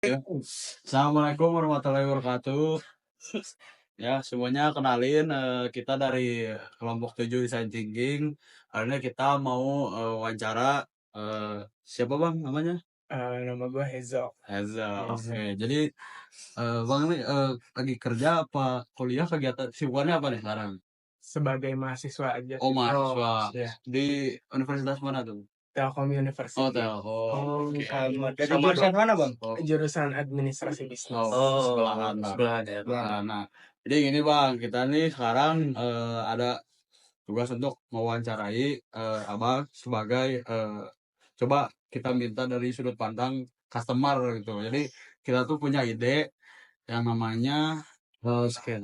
Ya. Assalamualaikum warahmatullahi wabarakatuh. Ya, semuanya kenalin kita dari kelompok 7 Design Thinking. Hari ini kita mau wawancara siapa Bang namanya? Nama gue Hezo. Heza. Heza. Oke, jadi Bang ini lagi kerja apa kuliah kegiatan sibukannya apa nih sekarang? Sebagai mahasiswa aja Oh, sih. mahasiswa. Ya. Di universitas mana tuh? Telkom Oh, University. Telkom. Oke. Dari Sama jurusan mana bang? Oh, Jurusan administrasi bisnis. sebelahan Bang. Sebelahan ya. Nah, jadi gini Bang, kita nih sekarang ada tugas untuk mewawancarai abang sebagai coba kita minta dari sudut pandang customer gitu. Jadi kita tuh punya ide yang namanya halal scan.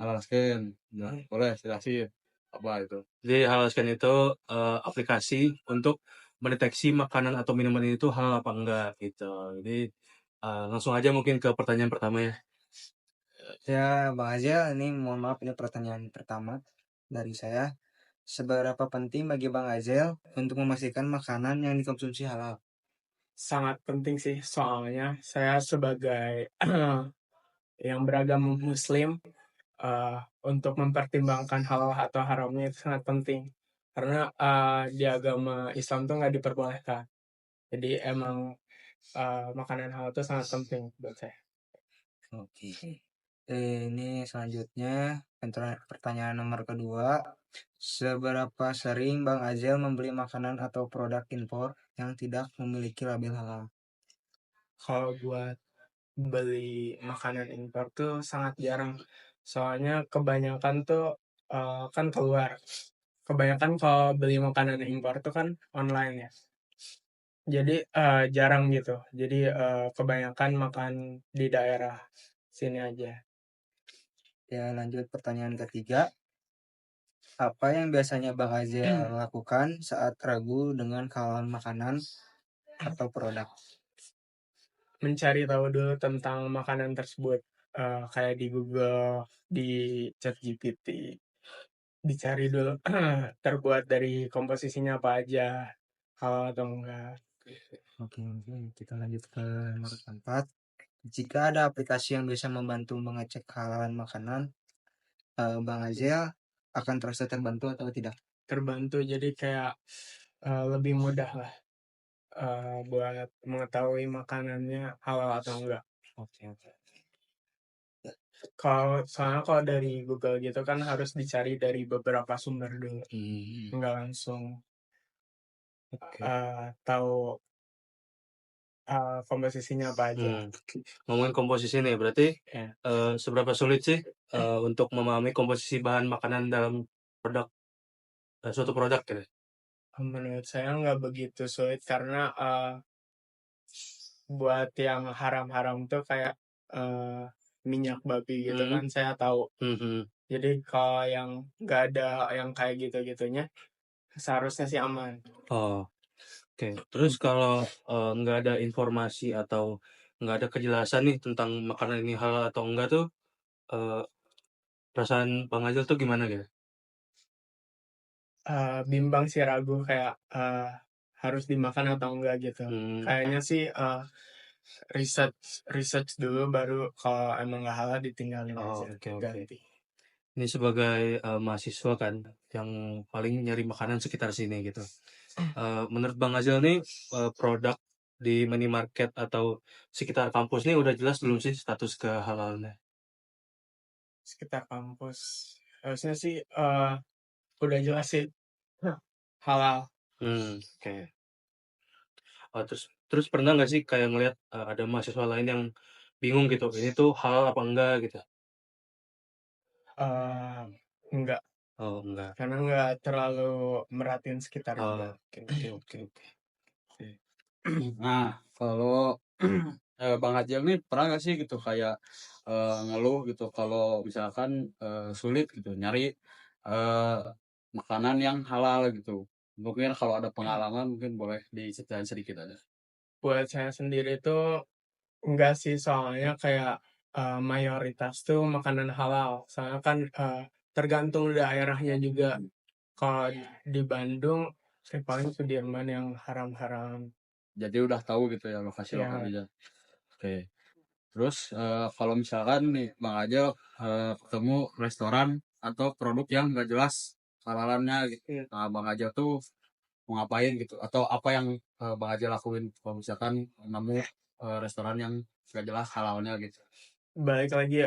Nah, boleh jelasin apa itu? Jadi Halalscan itu aplikasi untuk mendeteksi makanan atau minuman itu halal apa enggak gitu. Jadi langsung aja mungkin ke pertanyaan pertama ya. Ya, Bang Azel, ini mohon maaf ini pertanyaan pertama dari saya. Seberapa penting bagi Bang Azel untuk memastikan makanan yang dikonsumsi halal? Sangat penting sih, soalnya saya sebagai yang beragama muslim, untuk mempertimbangkan halal atau haramnya itu sangat penting. Karena di agama Islam tuh nggak diperbolehkan. Jadi emang makanan halal itu sangat penting buat saya. Oke. Ini selanjutnya pertanyaan nomor kedua. Seberapa sering Bang Azel membeli makanan atau produk impor yang tidak memiliki label halal? Kalau buat beli makanan impor tuh sangat jarang. Soalnya kebanyakan tuh kan keluar. Kebanyakan kalau beli makanan impor tuh kan online ya. Jadi jarang gitu. Jadi kebanyakan makan di daerah sini aja. Ya, lanjut pertanyaan ketiga. Apa yang biasanya Bang Azel lakukan saat ragu dengan kehalalan makanan atau produk? Mencari tahu dulu tentang makanan tersebut. Kayak di Google, di ChatGPT. Dicari dulu terbuat dari komposisinya apa aja, halal atau enggak. Oke, kita lanjut ke nomor 4. Jika ada aplikasi yang bisa membantu mengecek kehalalan makanan, Bang Azel akan terasa terbantu atau tidak? Terbantu, jadi kayak lebih mudah lah buat mengetahui makanannya halal atau enggak. Oke. Soalnya kalau dari Google gitu kan harus dicari dari beberapa sumber dulu, nggak langsung tahu komposisinya apa aja. Ngomongin komposisi nih, berarti Ya. seberapa sulit sih untuk memahami komposisi bahan makanan dalam produk suatu produk gitu? Menurut saya nggak begitu sulit karena buat yang haram-haram tuh kayak minyak babi gitu kan saya tahu. Jadi kalau yang nggak ada yang kayak gitu-gitunya seharusnya sih aman. Oke. Terus kalau nggak ada informasi atau nggak ada kejelasan nih tentang makanan ini halal atau enggak tuh, perasaan Bang Ajil tuh gimana gitu? Bimbang sih, ragu kayak harus dimakan atau enggak gitu. Kayaknya sih research dulu baru kalau emang nggak halal ditinggalin aja. Oke. Ganti. Ini sebagai mahasiswa kan yang paling nyari makanan sekitar sini gitu. Menurut Bang Azil nih produk di minimarket atau sekitar kampus nih udah jelas belum sih status kehalalnya? Sekitar kampus harusnya sih udah jelas sih halal. Oke. Terus pernah nggak sih kayak ngelihat ada mahasiswa lain yang bingung gitu, ini tuh halal apa enggak gitu? Enggak, Oh enggak. karena enggak terlalu merhatiin sekitar juga. Oke. Nah, kalau Bang Ajeng nih pernah nggak sih gitu kayak ngeluh gitu kalau misalkan sulit gitu nyari eh, makanan yang halal gitu. Mungkin kalau ada pengalaman mungkin boleh diceritain sedikit aja. Buat saya sendiri tuh enggak sih, soalnya kayak mayoritas tuh makanan halal. Soalnya kan tergantung daerahnya juga. Kalau di Bandung paling Sudirman yang haram-haram. Jadi udah tahu gitu ya Ya, lokasi-lokasinya. Oke. Terus kalau misalkan nih Bang Ajel ketemu restoran atau produk yang nggak jelas halalannya gitu. Nah, Bang Ajel tuh mau ngapain gitu? Atau apa yang Bang Ajel lakuin kalau misalkan nemu restoran yang nggak jelas halalnya gitu? Balik lagi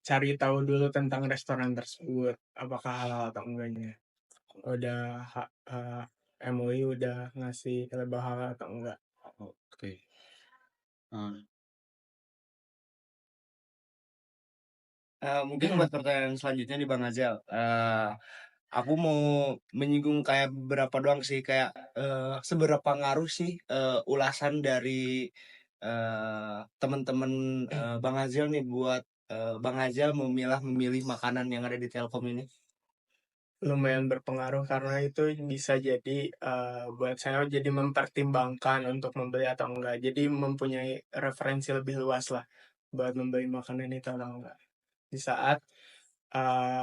cari tahu dulu tentang restoran tersebut, apakah halal atau enggaknya. Udah MUI udah ngasih label halal atau enggak. Oke. Nah, Mungkin buat pertanyaan selanjutnya nih Bang Azal. Aku mau menyinggung kayak beberapa doang sih, kayak seberapa ngaruh sih ulasan dari teman-teman Bang Azal nih buat Bang Azal memilih makanan yang ada di Telkom ini. Lumayan berpengaruh karena itu bisa jadi buat saya jadi mempertimbangkan untuk membeli atau enggak. Jadi mempunyai referensi lebih luas lah buat membeli makanan itu atau enggak. Di saat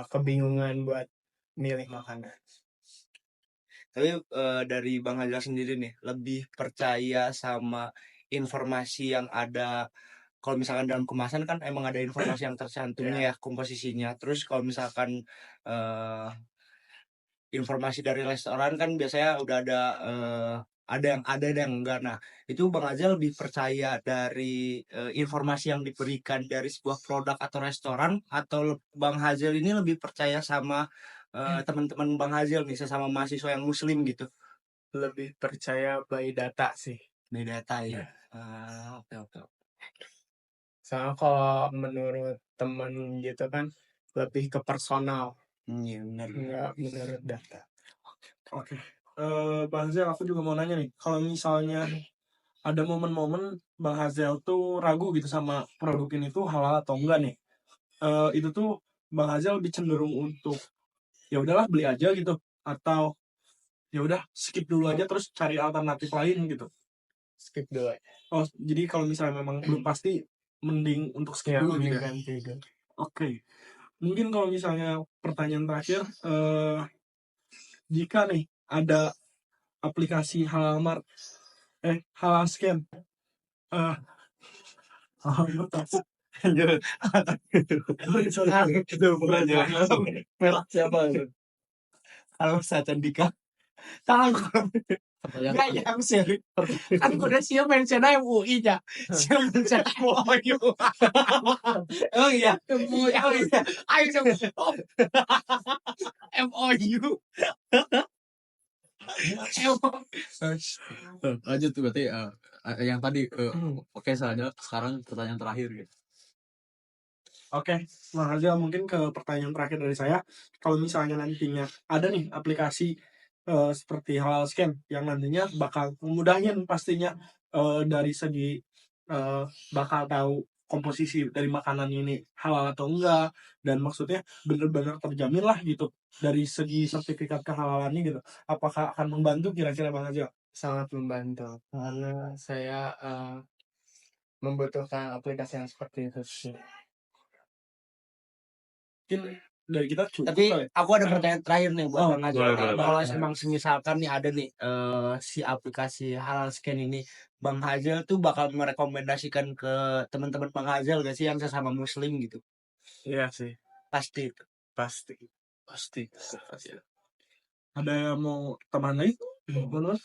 kebingungan buat milih makanan. Tapi dari Bang Azal sendiri nih, lebih percaya sama informasi yang ada. Kalau misalkan dalam kemasan kan emang ada informasi yang tercantumnya ya komposisinya. Terus kalau misalkan informasi dari restoran kan biasanya udah ada yang ada dan yang enggak. Nah, itu Bang Azal lebih percaya dari informasi yang diberikan dari sebuah produk atau restoran, atau Bang Azal ini lebih percaya sama teman-teman Bang Azal nih, sesama mahasiswa yang muslim gitu. Lebih percaya by data sih. By data ya. Oke. Soalnya kalau menurut teman gitu kan lebih ke personal, Iya benar. nggak menurut data. Oke. Bang Hazel, aku juga mau nanya nih, kalau misalnya ada momen-momen Bang Hazel tuh ragu gitu sama produk ini tuh halal atau enggak nih, itu tuh Bang Hazel lebih cenderung untuk ya udahlah beli aja gitu, atau ya udah skip dulu aja terus cari alternatif lain gitu. Skip dulu. Oh, jadi kalau misalnya memang belum pasti mending untuk skip Ya, dulu gitu ya. ganti dulu. Oke. Mungkin kalau misalnya pertanyaan terakhir, jika nih ada aplikasi halal scan, Merah siapa itu? Halo Satandika. Tangan enggak ya, serius. Kan udah siap mention MUI ya. Siap mention MUI. Oh iya. Ayo coba. MOU. lanjut tuh berarti yang tadi oke saja. Sekarang pertanyaan terakhir gitu. Oke, Bang Hazel, mungkin ke pertanyaan terakhir dari saya. Kalau misalnya nantinya ada nih aplikasi seperti halal scan yang nantinya bakal memudahin pastinya dari segi bakal tahu komposisi dari makanan ini halal atau enggak, dan maksudnya benar-benar terjamin lah gitu dari segi sertifikat kehalalannya gitu. Apakah akan membantu kira-kira Bang Hazel? Sangat membantu karena saya membutuhkan aplikasi yang seperti itu sih. Mungkin dari kita cukup. Tapi kali. aku ada pertanyaan terakhir nih buat Bang Azal. boleh. Kalau emang misalkan nih ada nih si aplikasi halal scan ini, Bang Hazel tuh bakal merekomendasikan ke teman-teman Bang Hazel gak sih yang sesama muslim gitu? Iya sih, Pasti. pasti. Ada yang mau tambahan lagi? Teman-teman?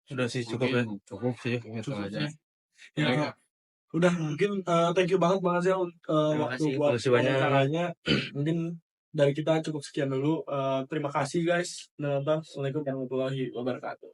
Udah sih cukup ya. Mungkin cukup sih gitu Cukup aja. ya. Udah, mungkin thank you banget Bang Hazel waktu kasih. buat Makasih banyak. wawancaranya. Mungkin dari kita cukup sekian dulu. Terima kasih guys. Assalamualaikum warahmatullahi wabarakatuh.